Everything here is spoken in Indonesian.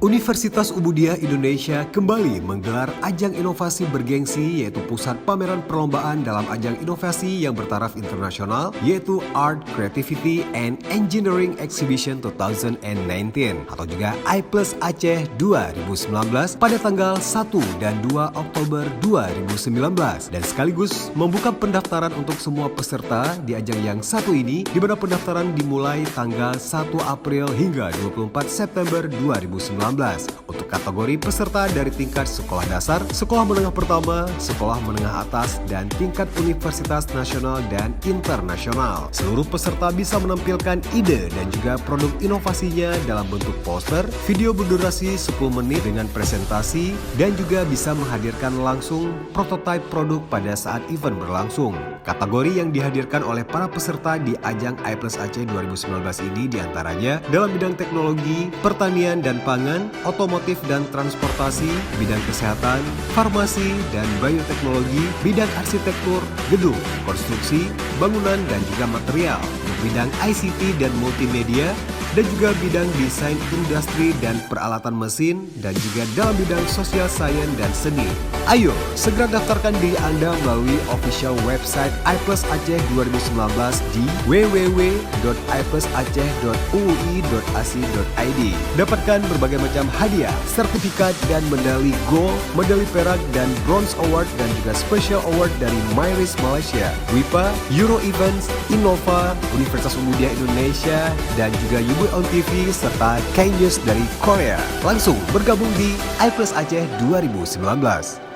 Universitas Umudiah Indonesia kembali menggelar ajang inovasi bergengsi yaitu pusat pameran perlombaan dalam ajang inovasi yang bertaraf internasional yaitu Art, Creativity, and Engineering Exhibition 2019 atau juga I+ Aceh 2019 pada tanggal 1 dan 2 Oktober 2019 dan sekaligus membuka pendaftaran untuk semua peserta di ajang yang satu ini di mana pendaftaran dimulai tanggal 1 April hingga 24 September 2019 untuk kategori peserta dari tingkat sekolah dasar, sekolah menengah pertama, sekolah menengah atas, dan tingkat universitas nasional dan internasional. Seluruh peserta bisa menampilkan ide dan juga produk inovasinya dalam bentuk poster, video berdurasi 10 menit dengan presentasi, dan juga bisa menghadirkan langsung prototipe produk pada saat event berlangsung. Kategori yang dihadirkan oleh para peserta di ajang I+ Aceh 2019 ini diantaranya dalam bidang teknologi, pertanian dan pangan, otomotif dan transportasi, bidang kesehatan, farmasi dan bioteknologi, bidang arsitektur, gedung, konstruksi, bangunan dan juga material, bidang ICT dan multimedia, dan juga bidang desain industri dan peralatan mesin, dan juga dalam bidang sosial sains dan seni. Ayo, segera daftarkan diri Anda melalui official website I+ Aceh 2019 di www.iplusaceh.ui.ac.id. Dapatkan berbagai macam hadiah, sertifikat dan medali gold, medali perak dan bronze award dan juga special award dari MyRace Malaysia, WIPA, Euro Events, Innova, Universitas Umudiah Indonesia, dan juga Yubu On TV serta K-News dari Korea. Langsung bergabung di I+ Aceh 2019.